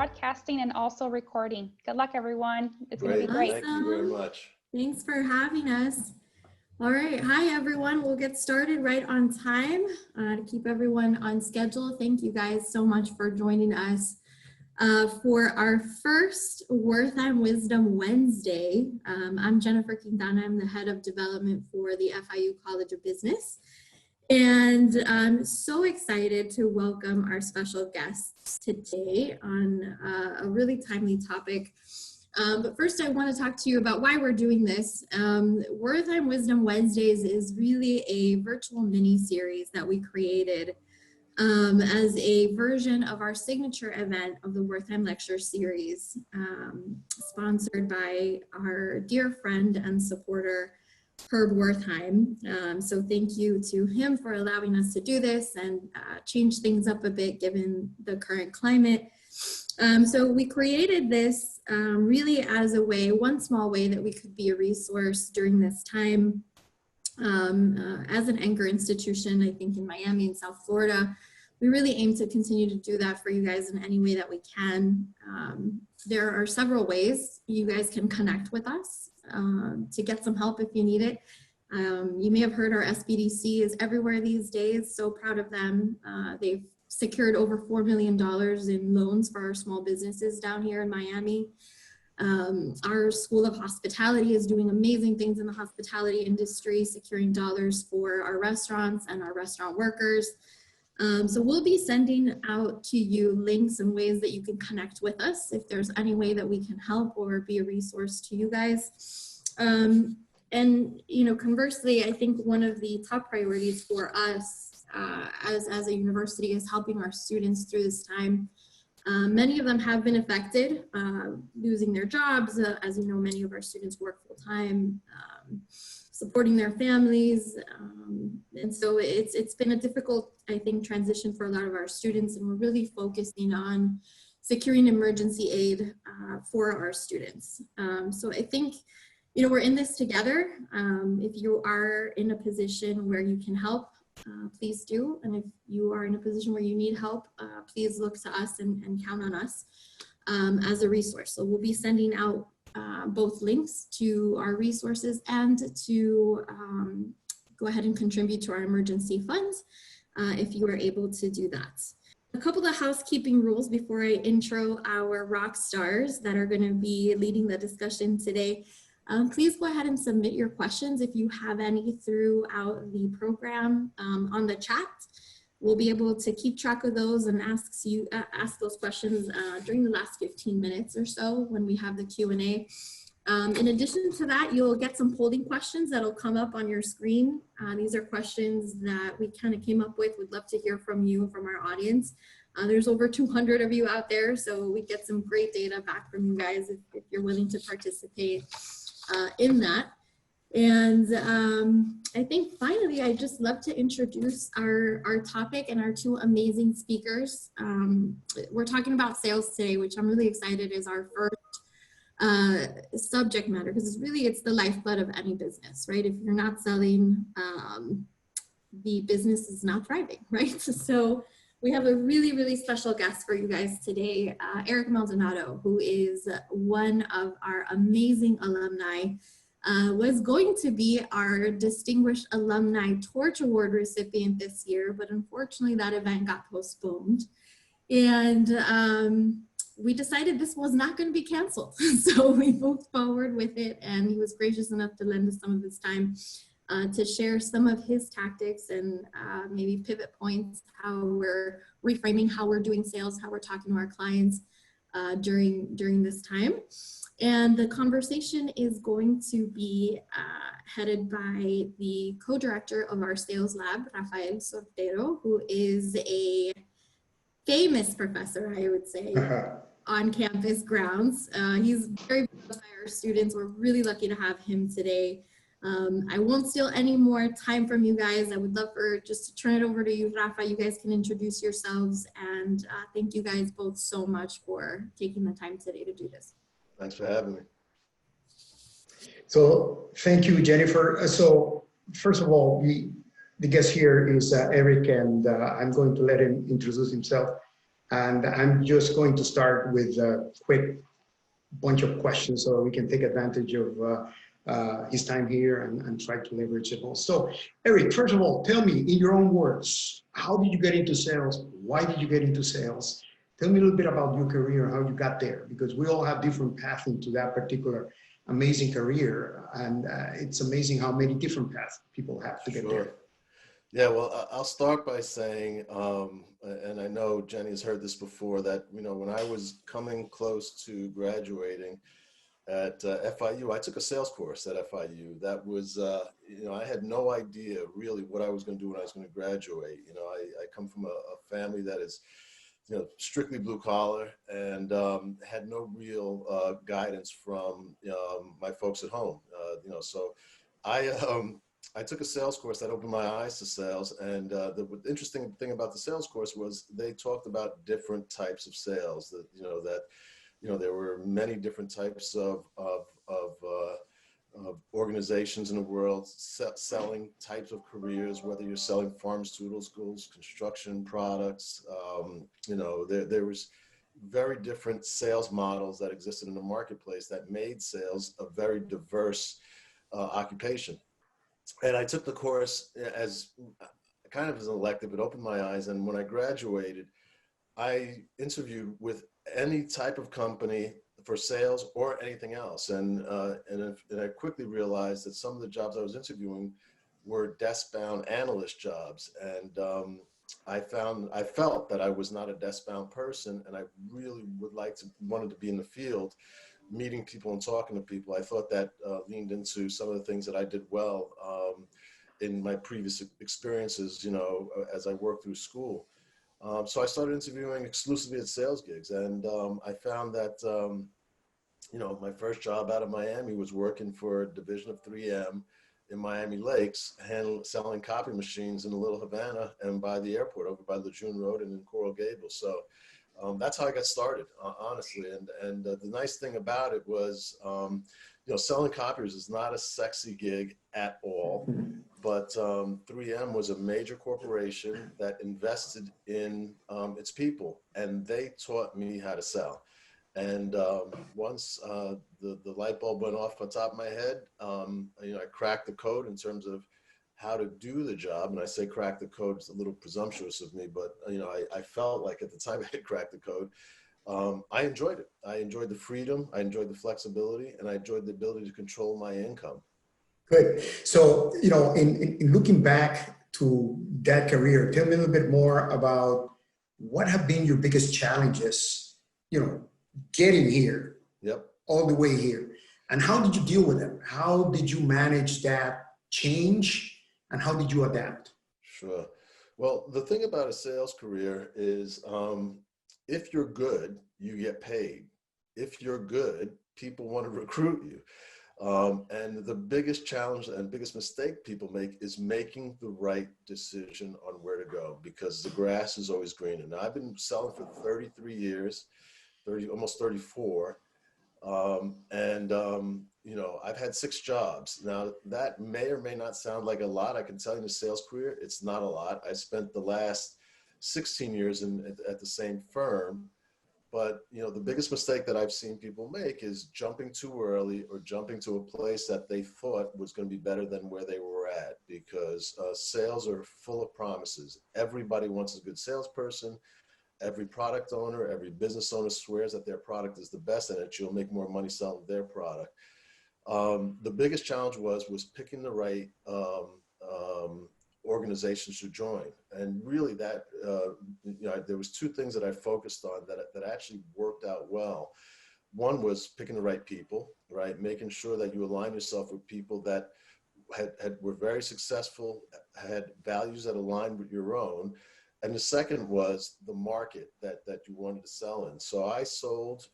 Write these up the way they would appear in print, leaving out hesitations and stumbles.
broadcasting and also recording. Good luck, everyone. It's going to be great. Thank you very much. Thanks for having us. All right. Hi, everyone. We'll get started right on time to keep everyone on schedule. Thank you guys so much for joining us for our first Wertheim Wisdom Wednesday. I'm Jennifer Quintana. I'm the head of development for the FIU College of Business. And I'm so excited to welcome our special guests today on a really timely topic. But first, I want to talk to you about why we're doing this. Wertheim Wisdom Wednesdays is really a virtual mini-series that we created as a version of our signature event of the Wertheim Lecture Series, sponsored by our dear friend and supporter, Herb Wertheim. So thank you to him for allowing us to do this and change things up a bit given the current climate. So we created this really as a way, one small way that we could be a resource during this time. As an anchor institution, I think in Miami and South Florida, we really aim to continue to do that for you guys in any way that we can. There are several ways you guys can connect with us to get some help if you need it. You may have heard our SBDC is everywhere these days. So proud of them. They've secured over $4 million in loans for our small businesses down here in Miami. Our School of Hospitality is doing amazing things in the hospitality industry, securing dollars for our restaurants and our restaurant workers. So we'll be sending out to you links and ways that you can connect with us if there's any way that we can help or be a resource to you guys. And, you know, conversely, I think one of the top priorities for us as a university is helping our students through this time. Many of them have been affected, losing their jobs. As you know, many of our students work full time, supporting their families. And so it's been a difficult, I think, transition for a lot of our students, and we're really focusing on securing emergency aid for our students. So I think, you know, we're in this together. If you are in a position where you can help, please do. And if you are in a position where you need help, please look to us and count on us as a resource. So we'll be sending out both links to our resources and to go ahead and contribute to our emergency funds if you are able to do that. A couple of housekeeping rules before I intro our rock stars that are going to be leading the discussion today. Please go ahead and submit your questions if you have any throughout the program on the chat. We'll be able to keep track of those and ask those questions during the last 15 minutes or so when we have the Q&A. In addition to that, you'll get some polling questions that'll come up on your screen. These are questions that we kind of came up with. We'd love to hear from you, from our audience. There's over 200 of you out there, so we get some great data back from you guys if you're willing to participate in that. And I think finally, I'd just love to introduce our topic and our two amazing speakers. We're talking about sales today, which I'm really excited is our first subject matter, because it's the lifeblood of any business, right? If you're not selling, the business is not thriving, right? So we have a really, really special guest for you guys today, Eric Maldonado, who is one of our amazing alumni, was going to be our Distinguished Alumni Torch Award recipient this year, but unfortunately that event got postponed. And we decided this was not going to be canceled. So we moved forward with it, and he was gracious enough to lend us some of his time to share some of his tactics and maybe pivot points, how we're reframing how we're doing sales, how we're talking to our clients during this time. And the conversation is going to be headed by the co-director of our sales lab, Rafael Sortero, who is a famous professor, I would say, on campus grounds. He's very beloved by our students. We're really lucky to have him today. I won't steal any more time from you guys. I would love for just to turn it over to you, Rafa. You guys can introduce yourselves, and thank you guys both so much for taking the time today to do this. Thanks for having me. So thank you, Jennifer. So first of all, the guest here is Eric, and I'm going to let him introduce himself. And I'm just going to start with a quick bunch of questions so we can take advantage of his time here and try to leverage it all. So, Eric, first of all, tell me in your own words, how did you get into sales? Why did you get into sales? Tell me a little bit about your career, how you got there, because we all have different paths into that particular amazing career. And it's amazing how many different paths people have to get there. Yeah, well, I'll start by saying, and I know Jenny has heard this before, that, when I was coming close to graduating at FIU, I took a sales course at FIU. That was, I had no idea really what I was going to do when I was going to graduate. I come from a family that is, strictly blue collar and had no real guidance from my folks at home. So I took a sales course that opened my eyes to sales. And the interesting thing about the sales course was they talked about different types of sales there were many different types of organizations in the world, selling types of careers, whether you're selling pharmaceuticals, construction products. There was very different sales models that existed in the marketplace that made sales a very diverse occupation. And I took the course as kind of as an elective. It opened my eyes. And when I graduated, I interviewed with any type of company for sales or anything else. And I quickly realized that some of the jobs I was interviewing were desk-bound analyst jobs. And I felt that I was not a desk-bound person, and I really wanted to be in the field, meeting people and talking to people. I thought that leaned into some of the things that I did well in my previous experiences, as I worked through school. So I started interviewing exclusively at sales gigs, and I found that, my first job out of Miami was working for a division of 3M in Miami Lakes, selling copy machines in Little Havana and by the airport over by Lejeune Road and in Coral Gables. So that's how I got started, honestly. And the nice thing about it was, selling copiers is not a sexy gig at all. But 3M was a major corporation that invested in its people, and they taught me how to sell. And once the light bulb went off on top of my head, I cracked the code in terms of how to do the job. And I say crack the code, it's a little presumptuous of me, but I felt like at the time I had cracked the code. I enjoyed it. I enjoyed the freedom, I enjoyed the flexibility, and I enjoyed the ability to control my income. Good. So, in looking back to that career, tell me a little bit more about what have been your biggest challenges, getting here, Yep. all the way here, and how did you deal with them? How did you manage that change, and how did you adapt? Sure. Well, the thing about a sales career is if you're good, you get paid. If you're good, people want to recruit you. And the biggest challenge and biggest mistake people make is making the right decision on where to go, because the grass is always greener. Now, I've been selling for 33 years, almost 34. I've had 6 jobs. Now, that may or may not sound like a lot. I can tell you in a sales career, it's not a lot. I spent the last 16 years at the same firm. But, the biggest mistake that I've seen people make is jumping too early or jumping to a place that they thought was going to be better than where they were at, because sales are full of promises. Everybody wants a good salesperson. Every product owner, every business owner swears that their product is the best and that you'll make more money selling their product. The biggest challenge was picking the right organizations to join. And really that, there was 2 things that I focused on that actually worked out well. One was picking the right people, right? Making sure that you align yourself with people that were very successful, had values that aligned with your own. And the second was the market that you wanted to sell in. So I sold,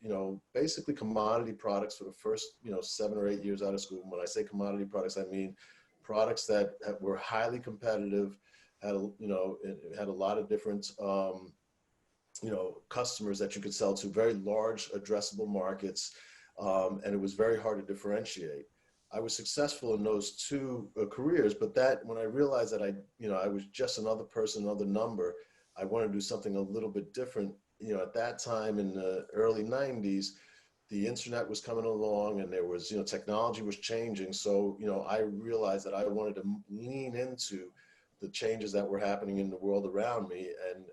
basically commodity products for the first, 7 or 8 years out of school. When I say commodity products, I mean products that were highly competitive, had a lot of different, customers that you could sell to, very large addressable markets, and it was very hard to differentiate. I was successful in those 2 careers, but when I realized that I was just another person, another number, I wanted to do something a little bit different. at that time in the early 90s, the internet was coming along and there was, technology was changing. So, I realized that I wanted to lean into the changes that were happening in the world around me and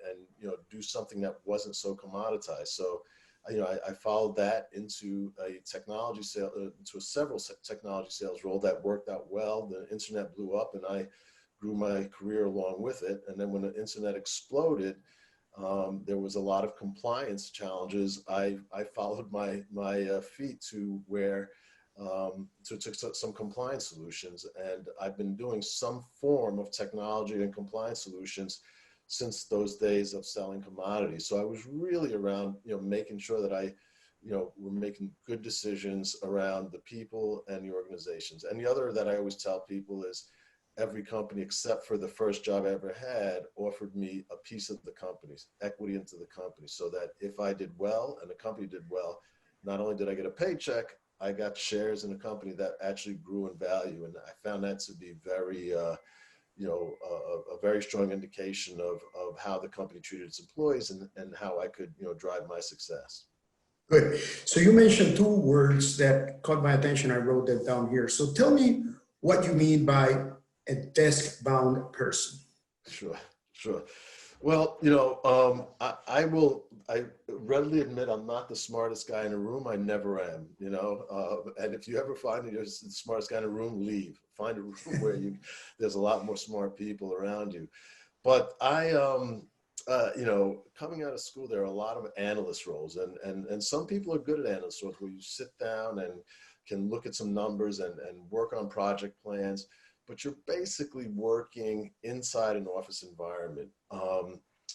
do something that wasn't so commoditized. So, I followed that into a technology sale, into several technology sales role that worked out well. The internet blew up and I grew my career along with it. And then when the internet exploded, there was a lot of compliance challenges. I followed my feet to where took some compliance solutions, and I've been doing some form of technology and compliance solutions since those days of selling commodities. So I was really around, making sure that we're making good decisions around the people and the organizations. And the other that I always tell people is, every company except for the first job I ever had offered me a piece of the company's equity into the company, so that if I did well and the company did well, not only did I get a paycheck, I got shares in a company that actually grew in value. And I found that to be very, a very strong indication of how the company treated its employees and how I could, drive my success. Good. So you mentioned two words that caught my attention. I wrote that down here. So tell me what you mean by a desk-bound person. Sure. Well, I readily admit I'm not the smartest guy in the room. I never am, and if you ever find that you're the smartest guy in the room, leave. Find a room where there's a lot more smart people around you. But coming out of school, there are a lot of analyst roles, and some people are good at analyst roles where you sit down and can look at some numbers and work on project plans. But you're basically working inside an office environment.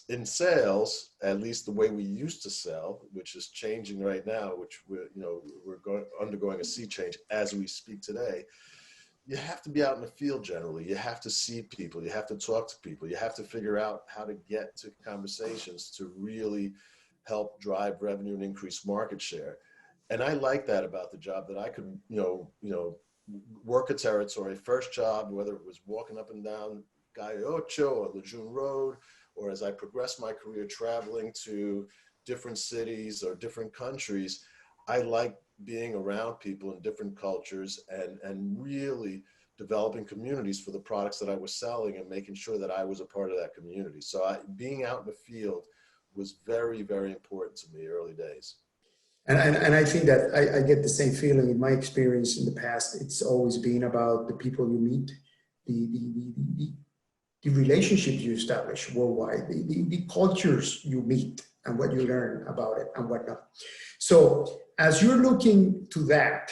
In sales, at least the way we used to sell, which is changing right now, which we're undergoing a sea change as we speak today, you have to be out in the field generally. You have to see people, you have to talk to people, you have to figure out how to get to conversations to really help drive revenue and increase market share. And I like that about the job, that I could, work a territory. First job, whether it was walking up and down Gallo or Lejeune Road, or as I progressed my career traveling to different cities or different countries, I like being around people in different cultures and really developing communities for the products that I was selling and making sure that I was a part of that community. So being out in the field was very, very important to me early days. And I think that I get the same feeling in my experience in the past. It's always been about the people you meet, the relationships you establish worldwide, the cultures you meet and what you learn about it and whatnot. So as you're looking to that,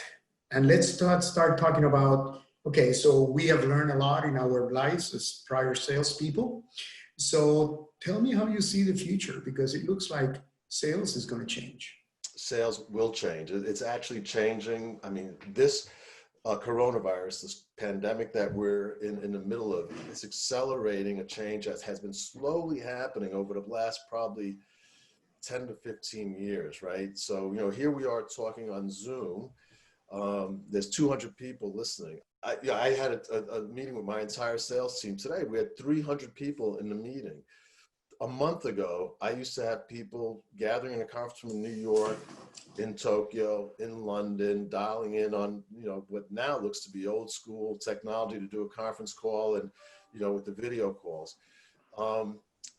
and let's start talking about, okay, so we have learned a lot in our lives as prior salespeople. So tell me how you see the future, because it looks like sales is going to change. Sales will change. It's actually changing. I mean, this coronavirus, this pandemic that we're in the middle of, is accelerating a change that has been slowly happening over the last probably 10 to 15 years, right? So, here we are talking on Zoom. There's 200 people listening. I had a meeting with my entire sales team today. We had 300 people in the meeting. A month ago, I used to have people gathering in a conference room in New York, in Tokyo, in London, dialing in on, what now looks to be old school technology to do a conference call and, with the video calls.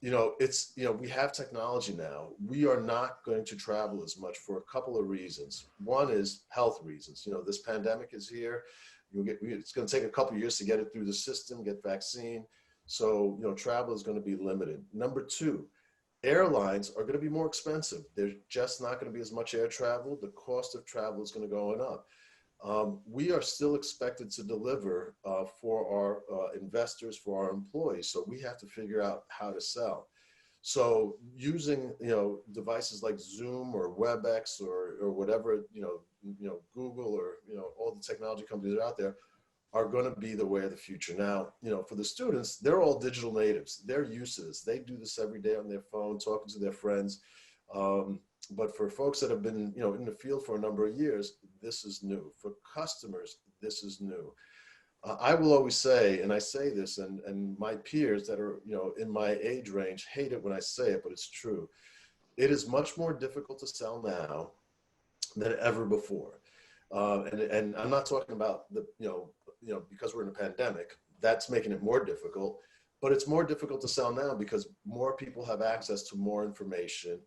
We have technology now. We are not going to travel as much for a couple of reasons. One is health reasons. This pandemic is here. It's going to take a couple of years to get it through the system, get vaccine. So, travel is going to be limited. Number two, airlines are going to be more expensive. There's just not going to be as much air travel. The cost of travel is going to go up. We are still expected to deliver for our investors, for our employees. So we have to figure out how to sell. So using, devices like Zoom or WebEx or whatever, Google or, all the technology companies that are out there are going to be the way of the future. Now, for the students, they're all digital natives. They're used to this. They do this every day on their phone, talking to their friends. But for folks that have been, in the field for a number of years, this is new. For customers, this is new. I will always say, and I say this, and my peers that are, in my age range hate it when I say it, but it's true. It is much more difficult to sell now than ever before. And I'm not talking about because we're in a pandemic, that's making it more difficult, but it's more difficult to sell now because more people have access to more information.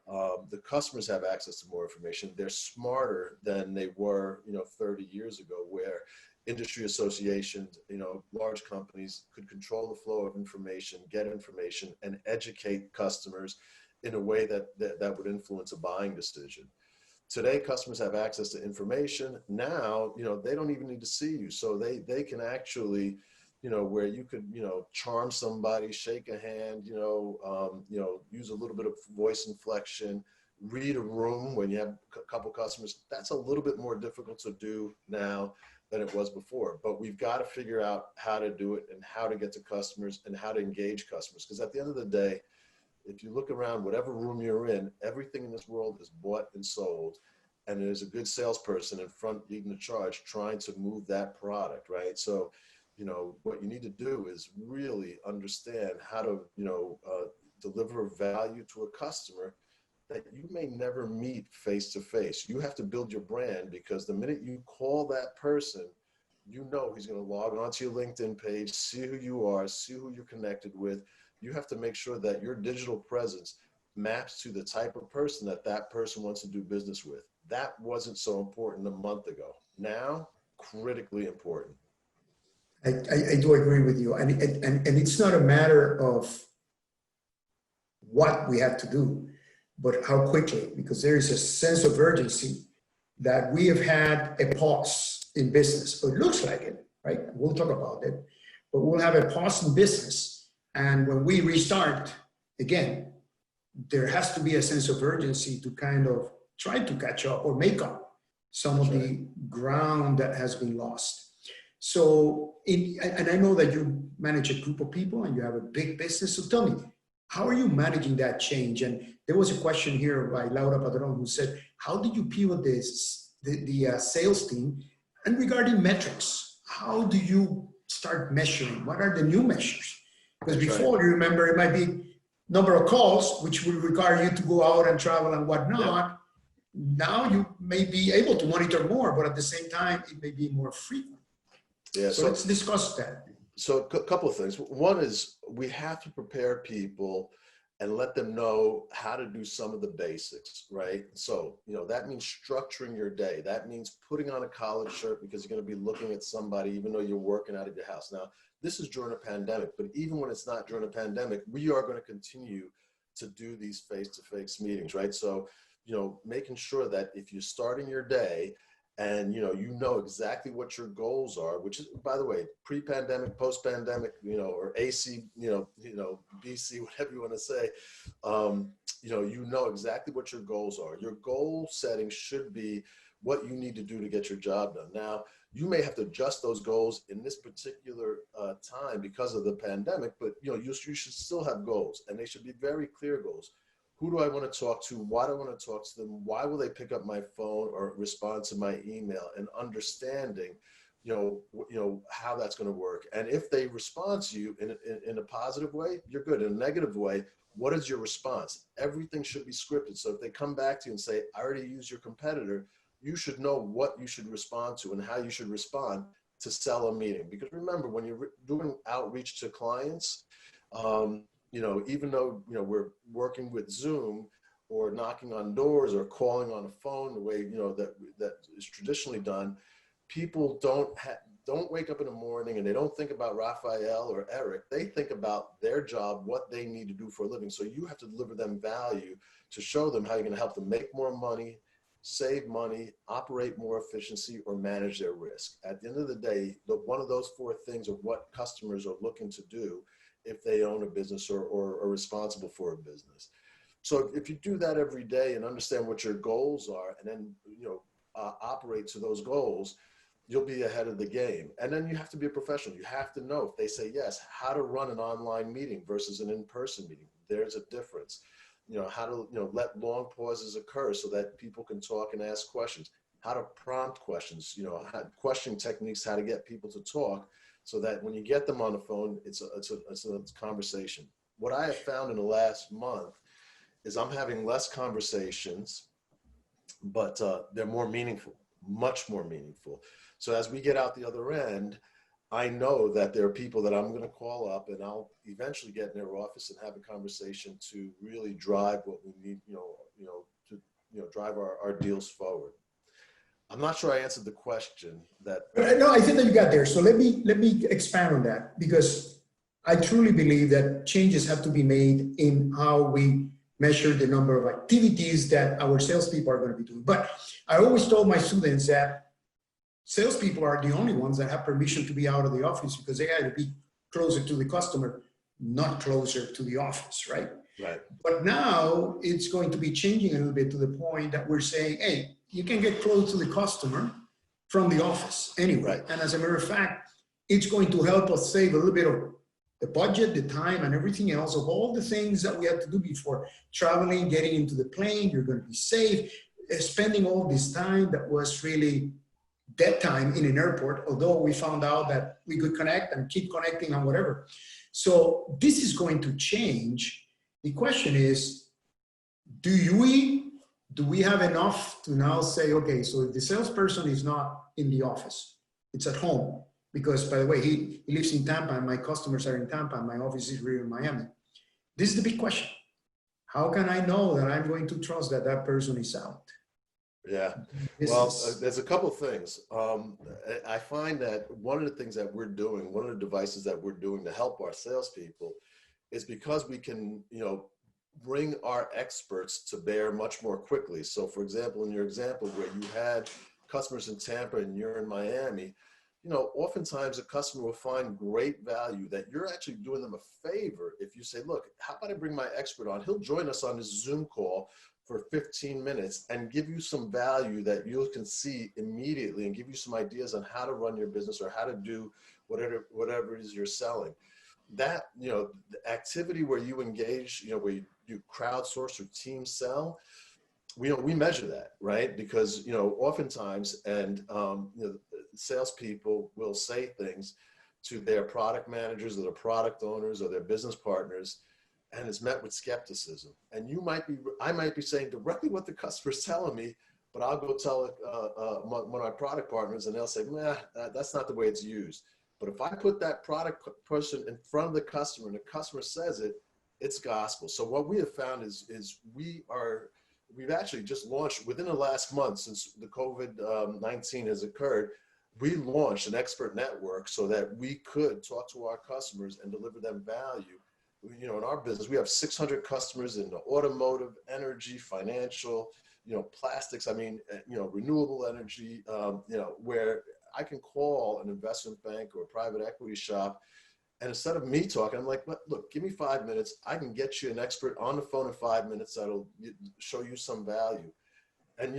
The customers have access to more information. They're smarter than they were, 30 years ago, where industry associations, large companies could control the flow of information, get information, and educate customers in a way that would influence a buying decision. Today, customers have access to information. Now, they don't even need to see you. So they can actually, where you could, charm somebody, shake a hand, use a little bit of voice inflection, read a room when you have a couple customers. That's a little bit more difficult to do now than it was before. But we've got to figure out how to do it and how to get to customers and how to engage customers. Because at the end of the day, if you look around, whatever room you're in, everything in this world is bought and sold. And there's a good salesperson in front leading the charge trying to move that product, right? So, what you need to do is really understand how to, deliver value to a customer that you may never meet face to face. You have to build your brand, because the minute you call that person, he's going to log onto your LinkedIn page, see who you are, see who you're connected with. You have to make sure that your digital presence maps to the type of person that person wants to do business with. That wasn't so important a month ago. Now, critically important. I do agree with you. And it's not a matter of what we have to do, but how quickly, because there is a sense of urgency that we have had a pause in business. It looks like it, right? We'll talk about it, but we'll have a pause in business. And when we restart again, there has to be a sense of urgency to kind of try to catch up or make up some of the ground that has been lost. So, and I know that you manage a group of people and you have a big business. So tell me, how are you managing that change? And there was a question here by Laura Padron who said, how did you pivot the sales team? And regarding metrics, how do you start measuring? What are the new measures? Because before, you remember, it might be number of calls, which will require you to go out and travel and whatnot. Yeah. Now you may be able to monitor more, but at the same time, it may be more frequent. Yeah, so let's discuss that. So a couple of things. One is we have to prepare people and let them know how to do some of the basics, right? So, that means structuring your day. That means putting on a collared shirt because you're going to be looking at somebody even though you're working out of your house. Now, this is during a pandemic, but even when it's not during a pandemic, we are going to continue to do these face-to-face meetings, right? So, making sure that if you're starting your day and, you know exactly what your goals are, which is, by the way, pre-pandemic, post-pandemic, or AC, BC, whatever you want to say, you know exactly what your goals are. Your goal setting should be what you need to do to get your job done. Now, you may have to adjust those goals in this particular time because of the pandemic, but, you should still have goals, and they should be very clear goals. Who do I want to talk to? Why do I want to talk to them? Why will they pick up my phone or respond to my email? And understanding, how that's going to work. And if they respond to you in a positive way, you're good. In a negative way, what is your response? Everything should be scripted. So if they come back to you and say, I already used your competitor, you should know what you should respond to and how you should respond to sell a meeting. Because remember, when you're doing outreach to clients, even though, we're working with Zoom or knocking on doors or calling on a phone the way, that is traditionally done, people don't wake up in the morning and they don't think about Raphael or Eric. They think about their job, what they need to do for a living. So you have to deliver them value to show them how you're going to help them make more money, save money, operate more efficiency, or manage their risk. At the end of the day, one of those four things are what customers are looking to do if they own a business or are responsible for a business. So if you do that every day and understand what your goals are and then, operate to those goals, you'll be ahead of the game. And then you have to be a professional. You have to know, if they say yes, how to run an online meeting versus an in-person meeting. There's a difference. How to, let long pauses occur so that people can talk and ask questions, how to prompt questions, questioning techniques, how to get people to talk, so that when you get them on the phone, it's a conversation. What I have found in the last month is I'm having less conversations, but they're more meaningful, much more meaningful. So as we get out the other end, I know that there are people that I'm going to call up and I'll eventually get in their office and have a conversation to really drive what we need, to drive our deals forward. I'm not sure I answered the question that. No, I think that you got there. So let me expand on that, because I truly believe that changes have to be made in how we measure the number of activities that our salespeople are going to be doing. But I always told my students that salespeople are the only ones that have permission to be out of the office, because they got to be closer to the customer, not closer to the office, right? Right. But now it's going to be changing a little bit to the point that we're saying, hey, you can get close to the customer from the office anyway. Right. And as a matter of fact, it's going to help us save a little bit of the budget, the time, and everything else of all the things that we had to do before traveling, getting into the plane. You're going to be safe, spending all this time that was really dead time in an airport, although we found out that we could connect and keep connecting on whatever. So this is going to change. The question is, do we have enough to now say, okay, so if the salesperson is not in the office, it's at home, because by the way, he lives in Tampa and my customers are in Tampa and my office is really in Miami. This is the big question. How can I know that I'm going to trust that that person is out? Yeah, well, there's a couple of things. I find that one of the things that we're doing, one of the devices that we're doing to help our salespeople is because we can, bring our experts to bear much more quickly. So for example, in your example where you had customers in Tampa and you're in Miami, oftentimes a customer will find great value that you're actually doing them a favor if you say, look, how about I bring my expert on? He'll join us on this Zoom call for 15 minutes and give you some value that you can see immediately and give you some ideas on how to run your business or how to do whatever it is you're selling. That, the activity where you engage, where you crowdsource or team sell, we measure that, right? Because, oftentimes, and, salespeople will say things to their product managers or their product owners or their business partners, and it's met with skepticism. And I might be saying directly what the customer's telling me, but I'll go tell one of my product partners and they'll say, nah, that's not the way it's used. But if I put that product person in front of the customer and the customer says it, it's gospel. So what we have found is we've actually just launched within the last month since the COVID-19 has occurred, we launched an expert network so that we could talk to our customers and deliver them value. In our business, we have 600 customers in the automotive, energy, financial, plastics, renewable energy, where I can call an investment bank or a private equity shop. And instead of me talking, I'm like, look, give me 5 minutes. I can get you an expert on the phone in 5 minutes that'll show you some value. And,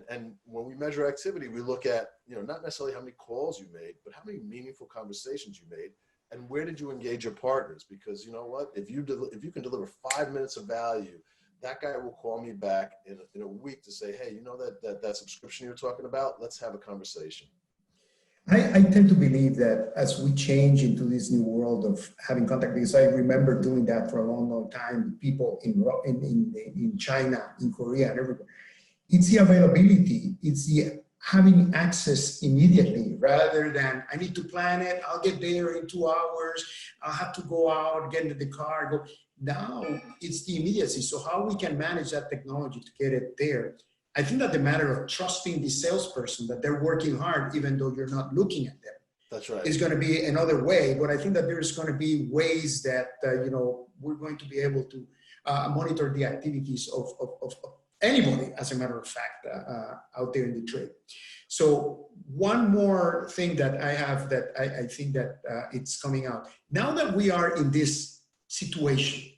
and when we measure activity, we look at, not necessarily how many calls you made, but how many meaningful conversations you made. And where did you engage your partners? Because you know what, if you can deliver 5 minutes of value, that guy will call me back in a week to say, hey, that subscription you're talking about, let's have a conversation. I tend to believe that as we change into this new world of having contact, because I remember doing that for a long, long time with people in China, in Korea, and everywhere. It's the availability, it's the having access immediately rather than I need to plan it, I'll get there in 2 hours, I'll have to go out, get into the car, go. Now it's the immediacy. So how we can manage that technology to get it there. I think that the matter of trusting the salesperson that they're working hard, even though you're not looking at them. That's right. Is going to be another way, but I think that there's going to be ways that, we're going to be able to monitor the activities of anybody, as a matter of fact, out there in the trade. So one more thing that I have that I think that it's coming out. Now that we are in this situation,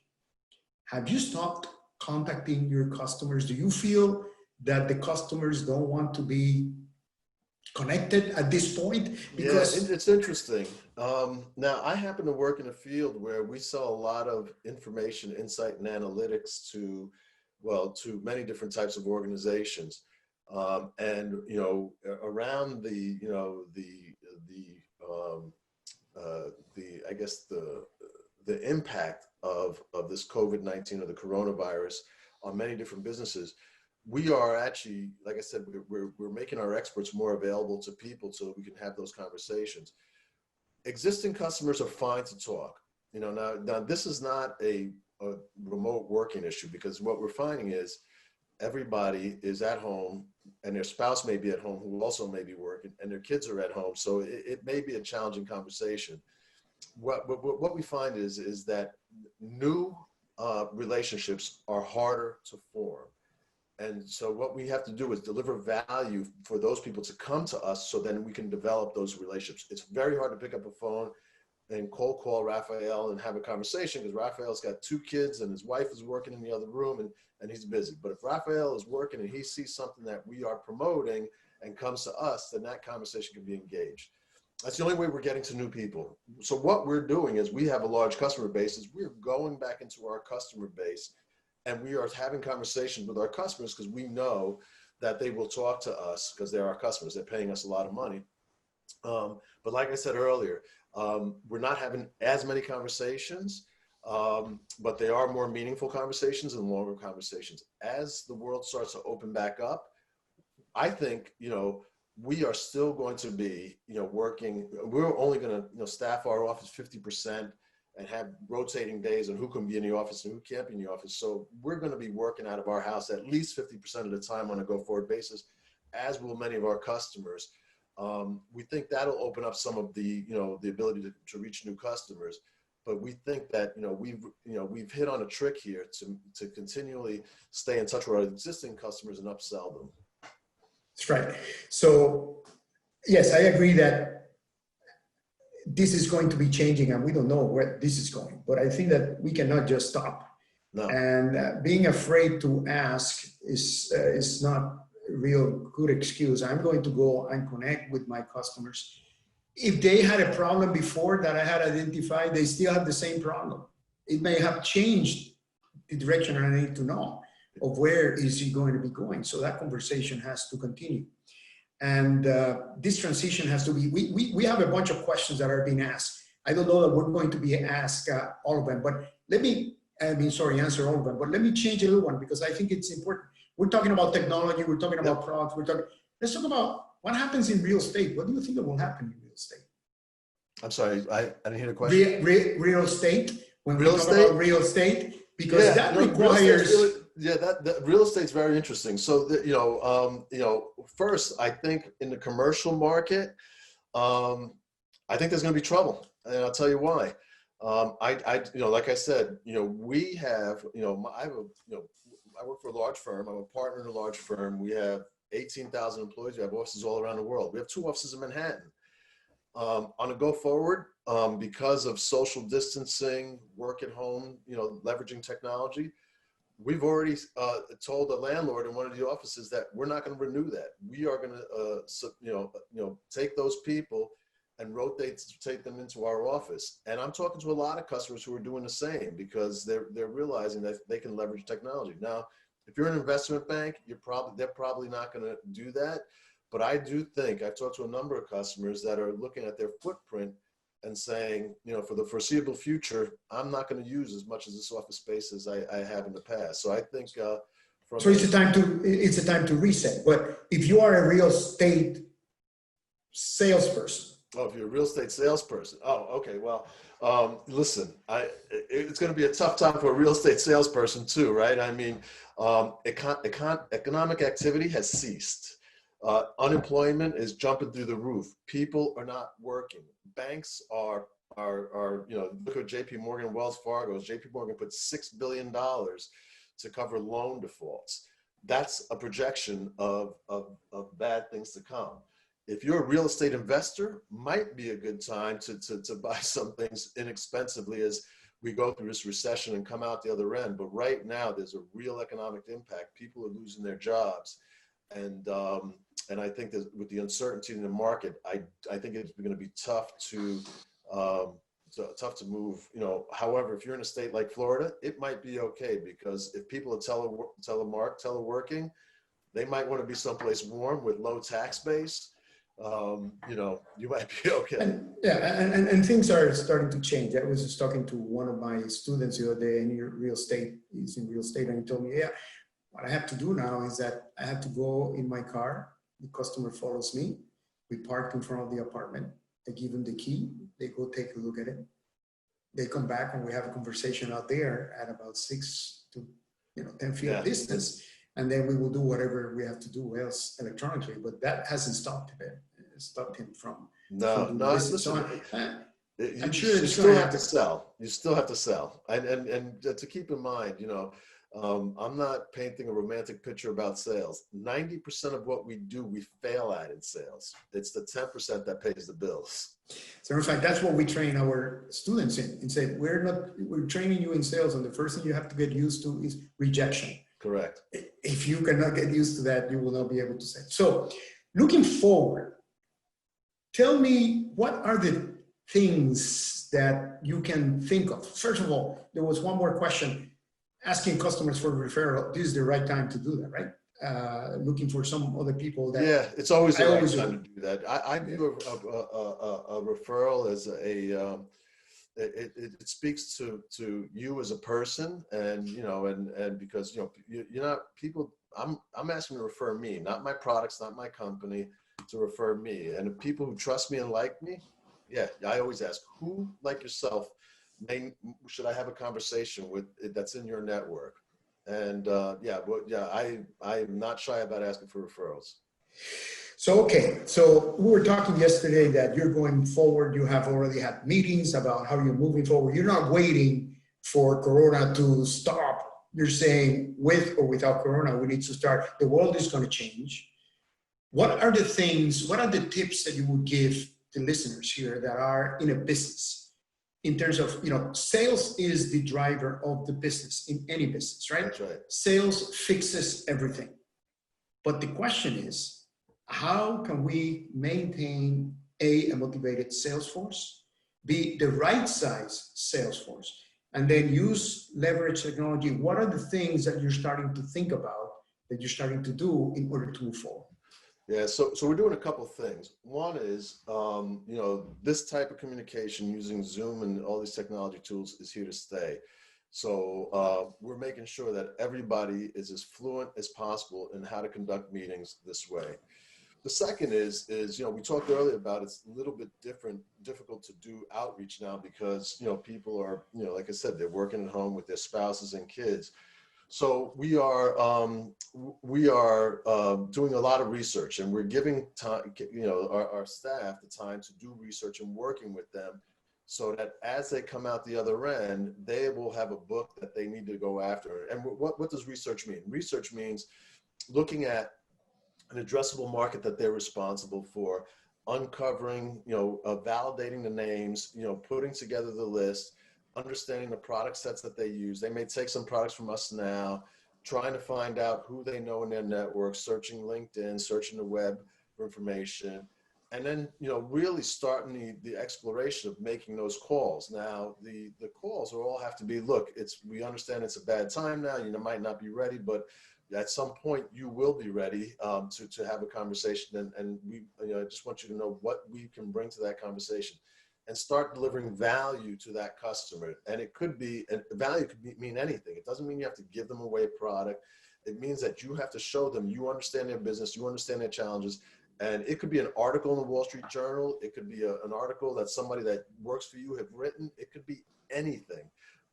have you stopped contacting your customers? Do you feel that the customers don't want to be connected at this point? Because it's interesting. Now, I happen to work in a field where we sell a lot of information, insight, and analytics to many different types of organizations. And, around I guess the impact of this COVID-19 or the coronavirus on many different businesses. We are actually, like I said, we're making our experts more available to people so we can have those conversations. Existing customers are fine to talk. Now this is not a remote working issue, because what we're finding is everybody is at home and their spouse may be at home who also may be working, and their kids are at home. So it may be a challenging conversation. What we find is that new relationships are harder to form. And so what we have to do is deliver value for those people to come to us so then we can develop those relationships. It's very hard to pick up a phone and cold call Raphael and have a conversation, because Raphael's got 2 kids and his wife is working in the other room and he's busy. But if Raphael is working and he sees something that we are promoting and comes to us, then that conversation can be engaged. That's the only way we're getting to new people. So what we're doing is, we have a large customer base, is we're going back into our customer base and we are having conversations with our customers, because we know that they will talk to us because they're our customers. They're paying us a lot of money. But like I said earlier, we're not having as many conversations, but they are more meaningful conversations and longer conversations. As the world starts to open back up, I think, we are still going to be, working. We're only going to, staff our office 50% and have rotating days on who can be in the office and who can't be in the office. So we're going to be working out of our house at least 50% of the time on a go-forward basis, as will many of our customers. We think that'll open up some of the, the ability to reach new customers. But we think that, we've hit on a trick here to continually stay in touch with our existing customers and upsell them. That's right. So yes, I agree that this is going to be changing and we don't know where this is going, but I think that we cannot just stop. No. And being afraid to ask is not a real good excuse. I'm going to go and connect with my customers. If they had a problem before that I had identified, they still have the same problem. It may have changed the direction, and I need to know of where is it going to be going. So that conversation has to continue. And this transition has to be, we have a bunch of questions that are being asked. I don't know that we're going to be asked all of them, but answer all of them, but let me change a little one, because I think it's important. We're talking about technology, we're talking about products, let's talk about what happens in real estate. What do you think will happen in real estate? I'm sorry, I didn't hear the question. Real estate, when we Real talk estate? about real estate, because that requires... That real estate's very interesting. So, first, I think in the commercial market, I think there's going to be trouble, and I'll tell you why. Like I said, we have, I work for a large firm. I'm a partner in a large firm. We have 18,000 employees. We have offices all around the world. We have 2 offices in Manhattan. On a go forward, because of social distancing, work at home, leveraging technology, we've already told the landlord in one of the offices that we're not going to renew that. We are going to, take those people and rotate them into our office. And I'm talking to a lot of customers who are doing the same, because they're realizing that they can leverage technology. Now, if you're an investment bank, they're probably not going to do that. But I do think, I've talked to a number of customers that are looking at their footprint and saying, for the foreseeable future, I'm not going to use as much of this office space as I have in the past. So I think so it's a time to reset. But if you are a real estate salesperson. Oh, if you're a real estate salesperson. Oh, okay. Well, listen, it's going to be a tough time for a real estate salesperson too, right? I mean, economic activity has ceased. Unemployment is jumping through the roof. People are not working. Banks are look at JP Morgan, Wells Fargo. JP Morgan put $6 billion to cover loan defaults. That's a projection of bad things to come. If you're a real estate investor, might be a good time to buy some things inexpensively as we go through this recession and come out the other end. But right now, there's a real economic impact. People are losing their jobs. And I think that with the uncertainty in the market, I think it's going to be tough to move. However, if you're in a state like Florida, it might be okay, because if people are teleworking, they might want to be someplace warm with low tax base. you know, you might be okay. And, yeah, and things are starting to change. I was just talking to one of my students the other day in real estate. He's in real estate, and he told me, yeah, what I have to do now is that I have to go in my car. The customer follows me. We park in front of the apartment. I give them the key. They go take a look at it. They come back and we have a conversation out there at about 6 to 10 feet of distance. And then we will do whatever we have to do else electronically. But that hasn't stopped him. It stopped him from. No, listen, So you sure it's still gonna have to sell. You still have to sell. And to keep in mind, you know, I'm not painting a romantic picture about sales. 90% of what we do, we fail at in sales. It's the 10% that pays the bills. So in fact, that's what we train our students in and say, we're training you in sales, and the first thing you have to get used to is rejection. Correct. If you cannot get used to that, you will not be able to sell. So looking forward, tell me, what are the things that you can think of? First of all, there was one more question. Asking customers for referral, this is the right time to do that, right? Looking for some other people that. Yeah, it's always the right time to do that. I view a referral as it speaks to you as a person, and you know, and because you're not people. I'm asking to refer me, not my products, not my company, to refer me. And the people who trust me and like me, yeah, I always ask, who like yourself should I have a conversation with that's in your network? And I'm not shy about asking for referrals. So, okay. So we were talking yesterday that you're going forward. You have already had meetings about how you're moving forward. You're not waiting for Corona to stop. You're saying with or without Corona, we need to start. The world is going to change. What are the things, what are the tips that you would give the listeners here that are in a business? In terms of, sales is the driver of the business in any business, right? That's right. Sales fixes everything. But the question is, how can we maintain a motivated sales force, B, the right size sales force, and then use leverage technology? What are the things that you're starting to think about, that you're starting to do in order to move forward? Yeah, so we're doing a couple of things. One is, this type of communication using Zoom and all these technology tools is here to stay. So we're making sure that everybody is as fluent as possible in how to conduct meetings this way. The second is we talked earlier about it's a little bit difficult to do outreach now because, people are, like I said, they're working at home with their spouses and kids. So we are doing a lot of research, and we're giving time, our staff the time to do research and working with them, so that as they come out the other end, they will have a book that they need to go after. And what does research mean? Research means looking at an addressable market that they're responsible for, uncovering, validating the names, putting together the list, understanding the product sets that they use. They may take some products from us now, trying to find out who they know in their network, searching LinkedIn, searching the web for information, and then, really starting the exploration of making those calls. Now, the calls will all have to be, look, we understand it's a bad time now, you might not be ready, but at some point you will be ready to have a conversation. And we, I just want you to know what we can bring to that conversation, and start delivering value to that customer. And it could be, value could mean anything. It doesn't mean you have to give them away a product. It means that you have to show them you understand their business, you understand their challenges. And it could be an article in the Wall Street Journal. It could be an article that somebody that works for you have written. It could be anything,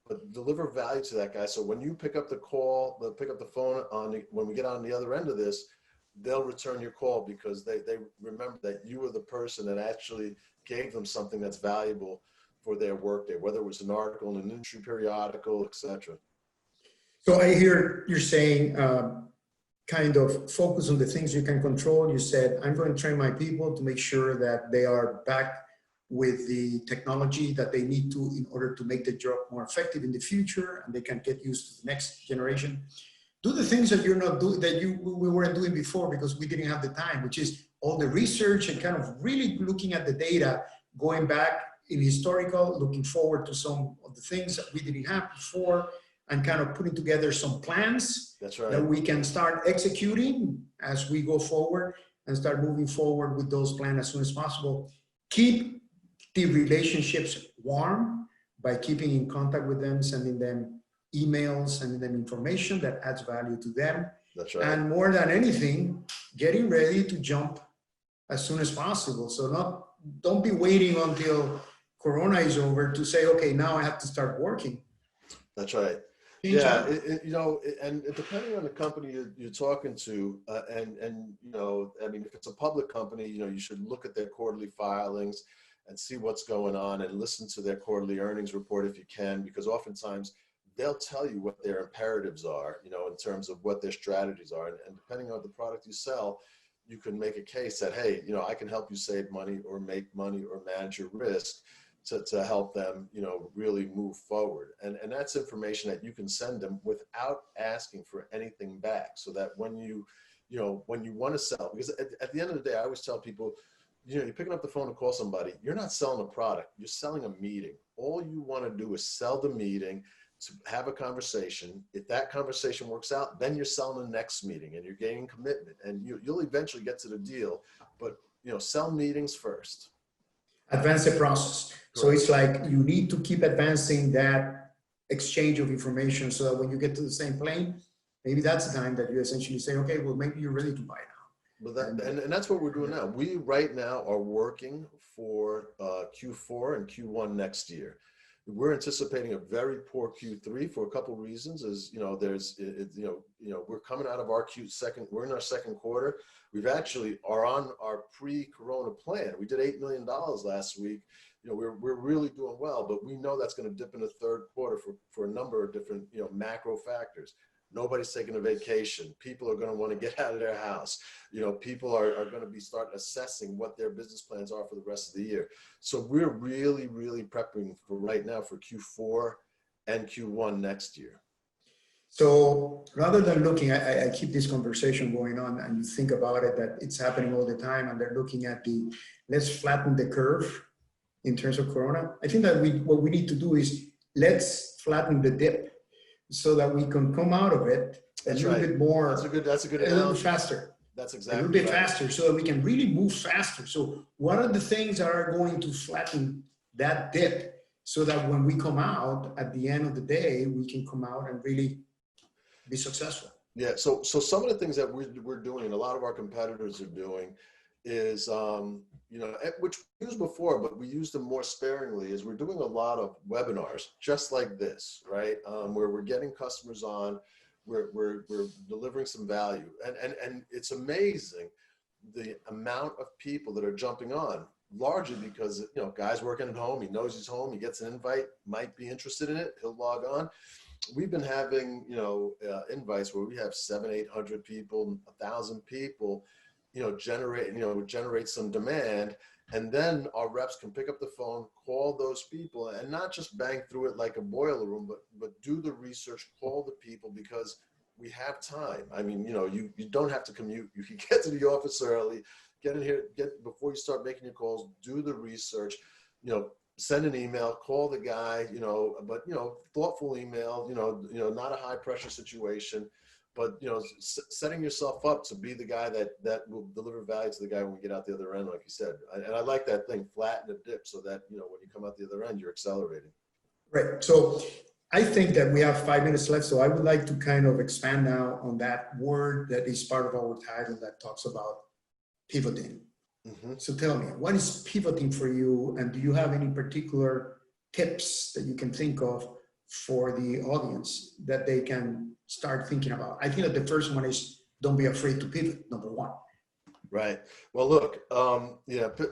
but deliver value to that guy. So when you pick up the call, pick up the phone when we get on the other end of this, they'll return your call because they remember that you were the person that actually gave them something that's valuable for their workday, whether it was an article in an industry periodical, etc. So I hear you're saying kind of focus on the things you can control. You said, I'm going to train my people to make sure that they are back with the technology that they need to in order to make the job more effective in the future, and they can get used to the next generation. Do the things that you're not doing, that we weren't doing before because we didn't have the time, which is all the research and kind of really looking at the data, going back in historical, looking forward to some of the things that we didn't have before, and kind of putting together some plans. That's right. That we can start executing as we go forward. and start moving forward with those plans as soon as possible. Keep the relationships warm by keeping in contact with them, sending them emails, sending them information that adds value to them. That's right. And more than anything, getting ready to jump as soon as possible. So don't be waiting until Corona is over to say, okay, now I have to start working. That's right. Yeah, and depending on the company you're talking to, and I mean, if it's a public company, you should look at their quarterly filings and see what's going on and listen to their quarterly earnings report if you can, because oftentimes they'll tell you what their imperatives are, in terms of what their strategies are, and depending on the product you sell, you can make a case that, hey, I can help you save money or make money or manage your risk to help them, really move forward. And that's information that you can send them without asking for anything back, so that when you want to sell, because at the end of the day, I always tell people, you're picking up the phone to call somebody, you're not selling a product, you're selling a meeting. All you want to do is sell the meeting, to have a conversation. If that conversation works out, then you're selling the next meeting and you're gaining commitment, and you'll eventually get to the deal, but sell meetings first. Advance the process. So it's like you need to keep advancing that exchange of information, so that when you get to the same plane, maybe that's the time that you essentially say, okay, well, maybe you're ready to buy now. Well, and that's what we're doing now. We right now are working for Q4 and Q1 next year. We're anticipating a very poor Q3 for a couple of reasons. We're coming out of we're in our second quarter. We've actually are on our pre-corona plan. We did $8 million last week. We're really doing well, but we know that's going to dip in the third quarter for a number of different, macro factors. Nobody's taking a vacation. People are going to want to get out of their house. People are going to be starting assessing what their business plans are for the rest of the year. So we're really, really prepping for right now for Q4 and Q1 next year. So rather than looking, I keep this conversation going on, and you think about it, that it's happening all the time, and they're looking at let's flatten the curve in terms of Corona. I think that what we need to do is let's flatten the dip, so that we can come out of it a little bit more. That's a good a little faster. That's exactly a little bit faster, so that we can really move faster. So what are the things that are going to flatten that dip, so that when we come out at the end of the day, we can come out and really be successful? Yeah. So some of the things that we're doing, and a lot of our competitors are doing, is which we used before, but we use them more sparingly, is we're doing a lot of webinars just like this, right? Where we're getting customers on, we're delivering some value, and it's amazing the amount of people that are jumping on, largely because guy's working at home, he knows he's home, he gets an invite, might be interested in it, he'll log on. We've been having invites where we have 700-800 people, 1,000 people, generate some demand, and then our reps can pick up the phone, call those people, and not just bang through it like a boiler room, but do the research, call the people, because we have time. I mean, you don't have to commute. You can get to the office early, get in here, before you start making your calls, do the research, send an email, call the guy, but thoughtful email, not a high pressure situation. But setting yourself up to be the guy that will deliver value to the guy when we get out the other end, like you said. And I like that thing, flatten the dip, so that when you come out the other end, you're accelerating. Right. So I think that we have 5 minutes left. So I would like to kind of expand now on that word that is part of our title that talks about pivoting. Mm-hmm. So tell me, what is pivoting for you, and do you have any particular tips that you can think of for the audience that they can start thinking about? I think that the first one is, don't be afraid to pivot, number one. Right. Well, look,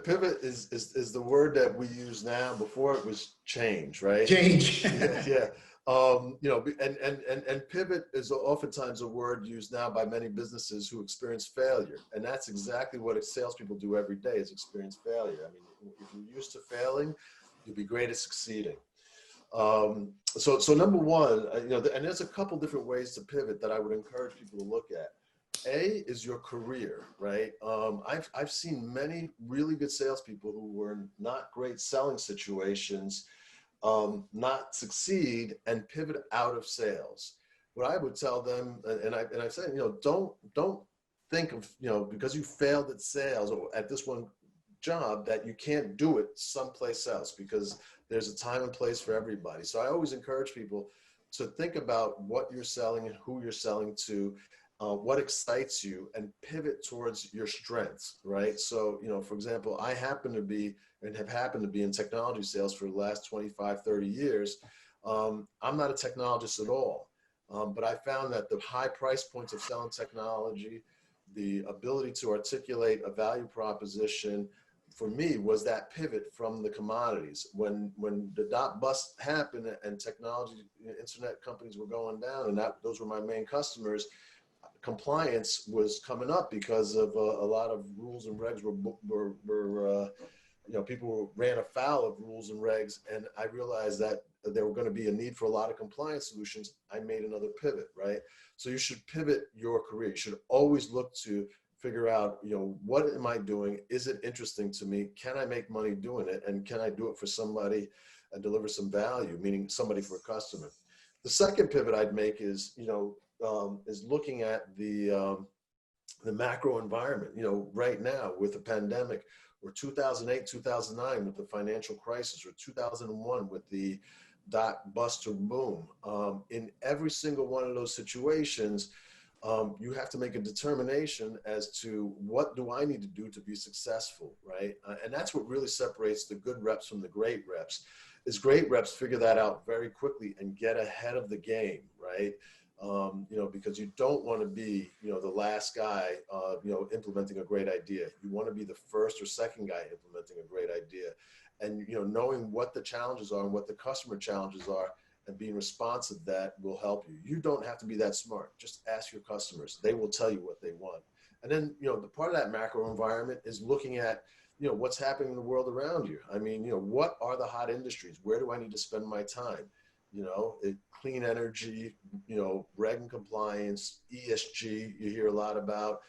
pivot is the word that we use now. Before it was change, right? Change. Yeah. And pivot is oftentimes a word used now by many businesses who experience failure. And that's exactly what salespeople do every day, is experience failure. I mean, if you're used to failing, you'll be great at succeeding. So number one, and there's a couple different ways to pivot that I would encourage people to look at. A is your career, right? I've seen many really good salespeople who were in not great selling situations, not succeed and pivot out of sales. What I would tell them, and I said, don't think of, because you failed at sales or at this one job, that you can't do it someplace else, because there's a time and place for everybody. So I always encourage people to think about what you're selling and who you're selling to, what excites you, and pivot towards your strengths, right? So, for example, I happen to be and have happened to be in technology sales for the last 25, 30 years. I'm not a technologist at all, but I found that the high price points of selling technology, the ability to articulate a value proposition, for me, was that pivot from the commodities. When the dot bust happened and technology, internet companies were going down, and those were my main customers, compliance was coming up because of a lot of rules and regs people ran afoul of rules and regs, and I realized that there were going to be a need for a lot of compliance solutions. I made another pivot, right? So you should pivot your career. You should always look to figure out, what am I doing? Is it interesting to me? Can I make money doing it? And can I do it for somebody and deliver some value, meaning somebody for a customer? The second pivot I'd make is, is looking at the macro environment. Right now with the pandemic, or 2008, 2009 with the financial crisis, or 2001 with the dot bust or boom. In every single one of those situations, you have to make a determination as to what do I need to do to be successful, right? And that's what really separates the good reps from the great reps. Is great reps figure that out very quickly and get ahead of the game, right? Because you don't want to be, the last guy, implementing a great idea. You want to be the first or second guy implementing a great idea. And, knowing what the challenges are and what the customer challenges are and being responsive, that will help you. You don't have to be that smart. Just ask your customers. They will tell you what they want. And then, the part of that macro environment is looking at, what's happening in the world around you. I mean, what are the hot industries? Where do I need to spend my time? Clean energy, reg and compliance, ESG, you hear a lot about.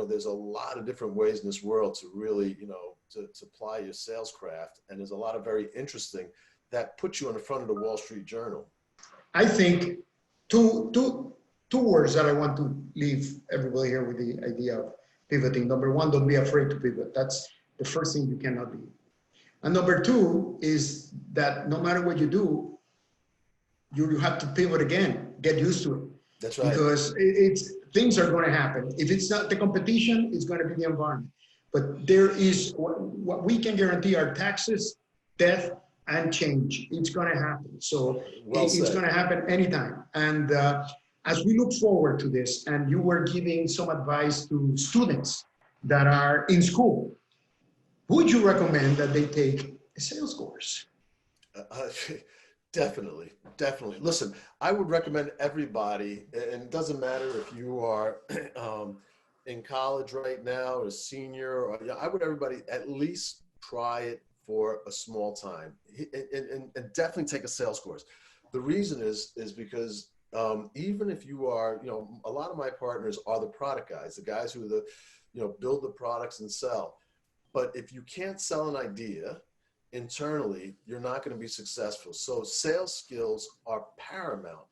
There's a lot of different ways in this world to really, to apply your sales craft. And there's a lot of very interesting that puts you on the front of the Wall Street Journal. I think two words that I want to leave everybody here with the idea of pivoting. Number one, don't be afraid to pivot. That's the first thing you cannot be. And number two is that no matter what you do, you have to pivot again, get used to it. That's right. Because things are going to happen. If it's not the competition, it's going to be the environment. But there is, what we can guarantee are taxes, death, and change. It's going to happen. So it's going to happen anytime. And as we look forward to this, and you were giving some advice to students that are in school, would you recommend that they take a sales course? Definitely. Listen, I would recommend everybody, and it doesn't matter if you are in college right now, a senior, or I would everybody at least try it for a small time, and definitely take a sales course. The reason is because even if you are, a lot of my partners are the product guys, the guys who build the products and sell. But if you can't sell an idea internally, you're not going to be successful. So sales skills are paramount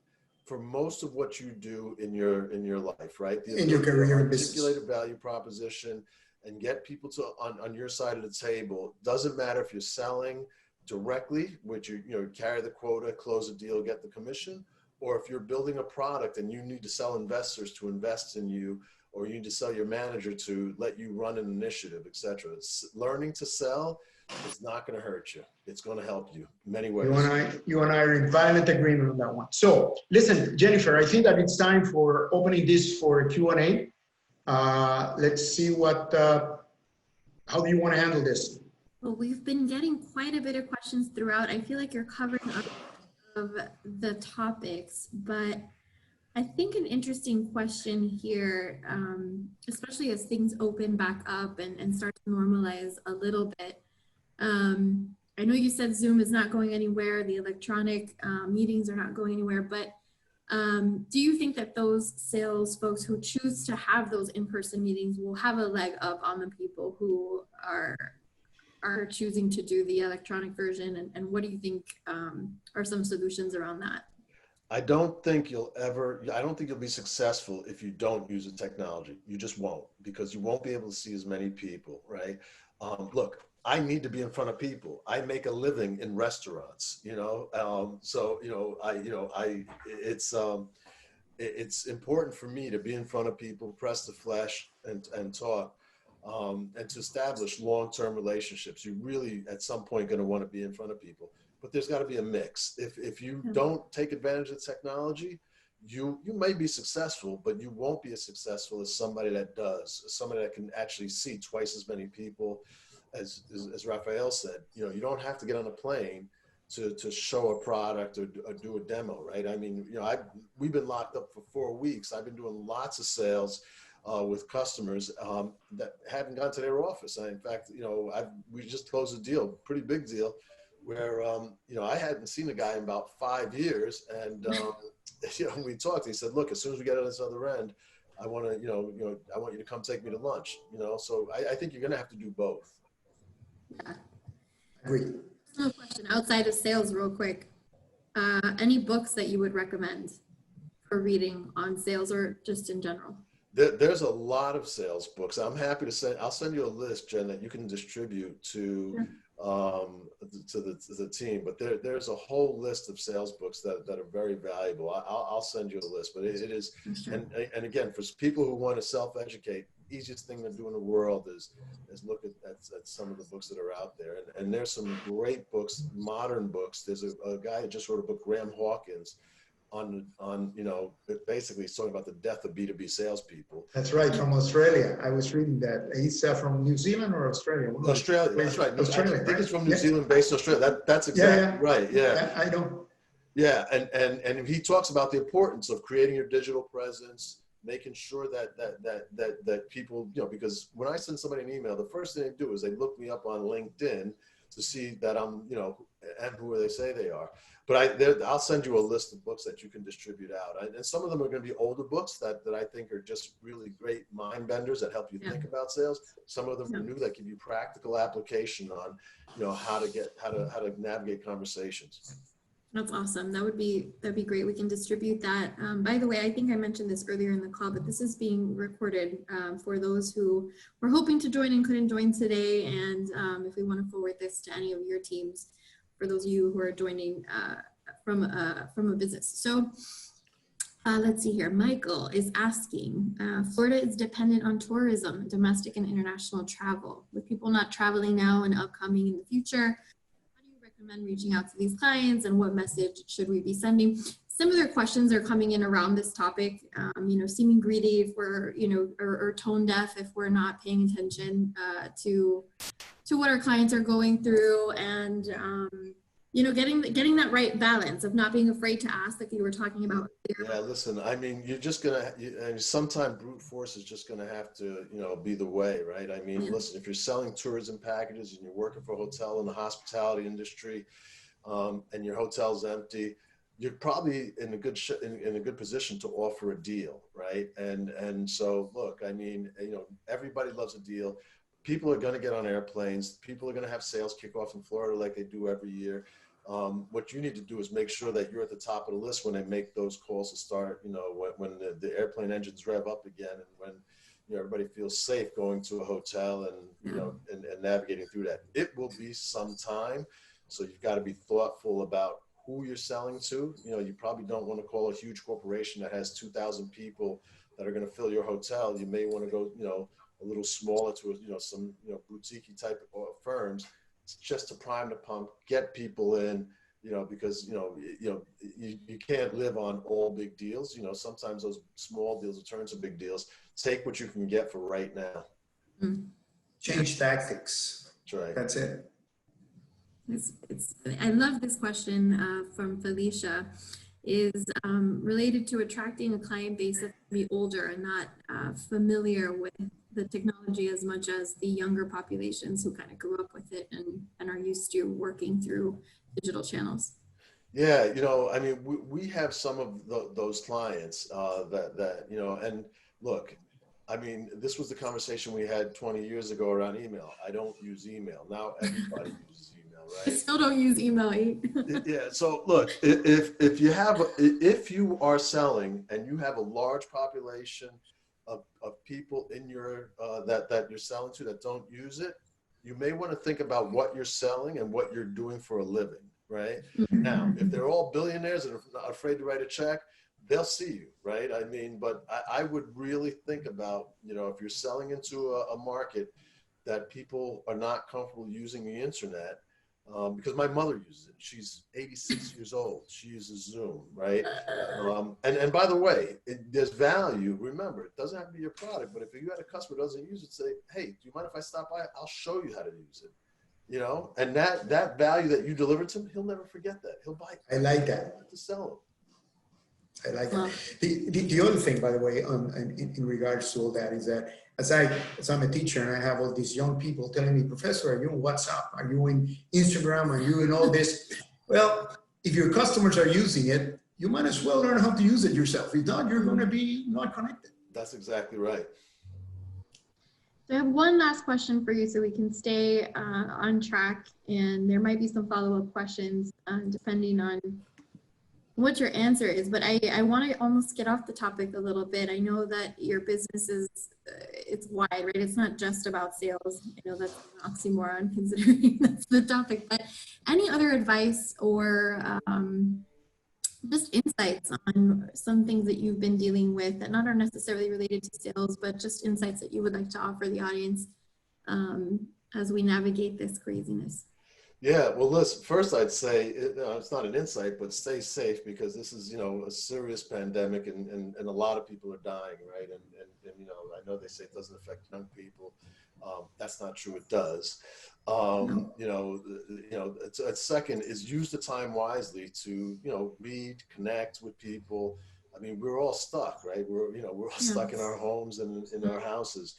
for most of what you do in your life, right? In your career and business. Articulate a value proposition and get people to on your side of the table. Doesn't matter if you're selling directly, which you carry the quota, close a deal, get the commission, or if you're building a product and you need to sell investors to invest in you, or you need to sell your manager to let you run an initiative, etc. Learning to sell is not going to hurt you. It's going to help you in many ways. You and I are in violent agreement on that one. So listen, Jennifer, I think that it's time for opening this for a Q&A. Let's see how do you want to handle this? Well, we've been getting quite a bit of questions throughout. I feel like you're covering up of the topics, but I think an interesting question here, especially as things open back up and start to normalize a little bit. I know you said Zoom is not going anywhere, the electronic meetings are not going anywhere, but do you think that those sales folks who choose to have those in-person meetings will have a leg up on the people who are choosing to do the electronic version? And what do you think are some solutions around that? I don't think you'll be successful if you don't use the technology. You just won't, because you won't be able to see as many people, right? Look, I need to be in front of people. I make a living in restaurants, so, it's important for me to be in front of people, press the flesh and talk, and to establish long-term relationships. You really, at some point, going to want to be in front of people. But there's got to be a mix. If you don't take advantage of technology, you may be successful, but you won't be as successful as somebody that does, somebody that can actually see twice as many people. As Raphael said, you don't have to get on a plane to show a product or do a demo, right? I mean, we've been locked up for 4 weeks. I've been doing lots of sales with customers that haven't gone to their office. In fact, we just closed a deal, pretty big deal, where I hadn't seen the guy in about 5 years, and we talked. He said, "Look, as soon as we get on this other end, I want to, I want you to come take me to lunch." So I think you're going to have to do both. Yeah. Agreed. No question. Outside of sales, real quick, any books that you would recommend for reading on sales or just in general? There's a lot of sales books. I'm happy to I'll send you a list, Jen, that you can distribute to the team. But there's a whole list of sales books that are very valuable. I'll send you a list. But it is, and again, for people who want to self-educate, easiest thing to do in the world is look at some of the books that are out there. And there's some great books, modern books. There's a guy who just wrote a book, Graham Hawkins, on basically he's talking about the death of B2B salespeople. That's right, from Australia. I was reading that. He's from New Zealand or Australia? Australia, that's right. Australia, I think it's from New Zealand, based in Australia. That's exactly right. Yeah, I know. Yeah, and he talks about the importance of creating your digital presence, making sure that people, because when I send somebody an email, the first thing they do is they look me up on LinkedIn to see that I'm, and who they say they are. But I'll send you a list of books that you can distribute out. And some of them are going to be older books that I think are just really great mind benders that help you think about sales. Some of them are new that give you practical application on, how to navigate conversations. That's awesome. That'd be great. We can distribute that. By the way, I think I mentioned this earlier in the call, but this is being recorded for those who were hoping to join and couldn't join today. And if we want to forward this to any of your teams, for those of you who are joining from a business. So let's see here. Michael is asking, Florida is dependent on tourism, domestic and international travel. With people not traveling now and upcoming in the future, recommend reaching out to these clients, and what message should we be sending? Similar questions are coming in around this topic, seeming greedy if we're, or tone deaf if we're not paying attention to what our clients are going through, and getting that right balance of not being afraid to ask, like you were talking about. Yeah, listen, I mean, you're just gonna, sometimes brute force is just gonna have to, be the way, right? I mean, listen, if you're selling tourism packages and you're working for a hotel in the hospitality industry, and your hotel's empty, you're probably in a good position to offer a deal, right? And so, look, I mean, everybody loves a deal. People are going to get on airplanes. People are going to have sales kickoffs in Florida like they do every year. What you need to do is make sure that you're at the top of the list when they make those calls to start, when the airplane engines rev up again, and when everybody feels safe going to a hotel and and navigating through that. It will be some time, so you've got to be thoughtful about who you're selling to. You probably don't want to call a huge corporation that has 2,000 people that are going to fill your hotel. You may want to go, a little smaller to some boutique type of firms, just to prime the pump, get people in, because you can't live on all big deals. Sometimes those small deals will turn to big deals. Take what you can get for right now. Change tactics. That's right. That's it. I love this question from Felicia. Is related to attracting a client base that's be older and not familiar with the technology as much as the younger populations who kind of grew up with it and are used to working through digital channels. Yeah, I mean, we have some of those clients that and look, I mean, this was the conversation we had 20 years ago around email. I don't use email. Now everybody uses email. I right? still don't use email. Yeah. So look, if you are selling and you have a large population of people in your that you're selling to that don't use it, you may want to think about what you're selling and what you're doing for a living, right? Now, if they're all billionaires and are not afraid to write a check, they'll see you, right? I mean, but I would really think about, if you're selling into a market that people are not comfortable using the internet, because my mother uses it. She's 86 years old. She uses Zoom, right? And by the way, there's value. Remember, it doesn't have to be your product, but if you had a customer who doesn't use it, say, hey, do you mind if I stop by? I'll show you how to use it. And that value that you delivered to him, he'll never forget that. He'll buy it. I like that. To sell him. I like it. The other thing, by the way, in regards to all that is that as I'm a teacher and I have all these young people telling me, Professor, are you in WhatsApp? Are you in Instagram? Are you in all this? Well, if your customers are using it, you might as well learn how to use it yourself. If not, you're going to be not connected. That's exactly right. So I have one last question for you so we can stay on track, and there might be some follow-up questions depending on what your answer is, but I want to almost get off the topic a little bit. I know that your business is, it's wide, right? It's not just about sales. I know that's an oxymoron considering that's the topic, but any other advice or just insights on some things that you've been dealing with that not are necessarily related to sales, but just insights that you would like to offer the audience as we navigate this craziness? Yeah, well, listen, first I'd say it's not an insight, but stay safe because this is, a serious pandemic and a lot of people are dying, right? And I know they say it doesn't affect young people. That's not true. It does. Second is use the time wisely to, read, connect with people. I mean, we're all stuck, right? We're all stuck in our homes and in our houses.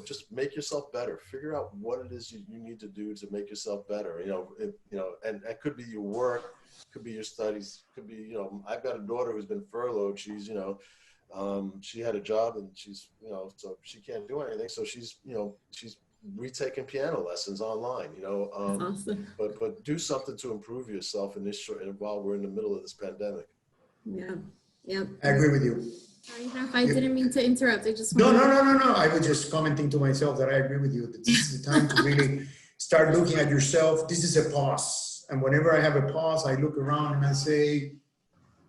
Just make yourself better. Figure out what it is you need to do to make yourself better. And it could be your work, could be your studies, could be, I've got a daughter who's been furloughed. She's, she had a job and she's, so she can't do anything. So she's retaking piano lessons online, Awesome. but do something to improve yourself in this while we're in the middle of this pandemic. Yeah. Yep. I agree with you. Sorry, Raf, I didn't mean to interrupt. I just No. I was just commenting to myself that I agree with you. That this is the time to really start looking at yourself. This is a pause. And whenever I have a pause, I look around and I say,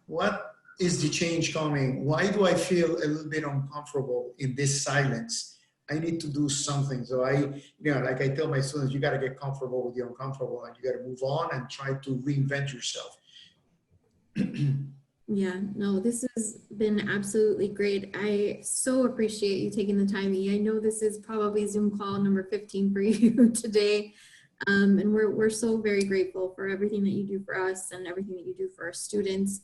what is the change coming? Why do I feel a little bit uncomfortable in this silence? I need to do something. So like I tell my students, you got to get comfortable with the uncomfortable and you got to move on and try to reinvent yourself. Yeah, no, this has been absolutely great. I so appreciate you taking the time. I know this is probably Zoom call number 15 for you today. And we're so very grateful for everything that you do for us and everything that you do for our students.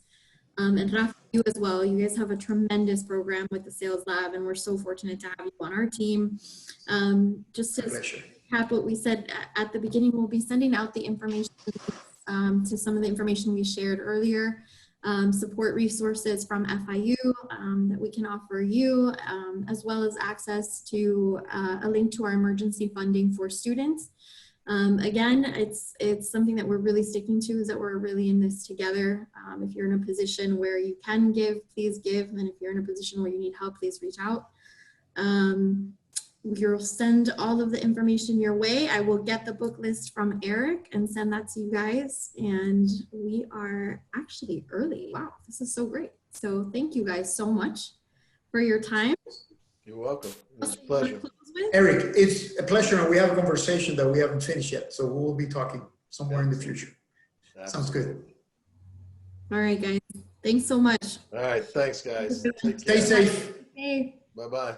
And Rafa, you as well. You guys have a tremendous program with the Sales Lab, and we're so fortunate to have you on our team. Just to recap what we said at the beginning, we'll be sending out the information to some of the information we shared earlier. Support resources from FIU that we can offer you, as well as access to a link to our emergency funding for students. Again, it's something that we're really sticking to, is that we're really in this together. If you're in a position where you can give, please give. And if you're in a position where you need help, please reach out. You'll send all of the information your way. I will get the book list from Eric and send that to you guys. And we are actually early. Wow, this is so great. So thank you guys so much for your time. You're welcome. It's a pleasure. Eric, it's a pleasure. And we have a conversation that we haven't finished yet. So we'll be talking somewhere in the future. Sounds good. All right, guys. Thanks so much. All right. Thanks, guys. Stay safe. Hey. Bye-bye.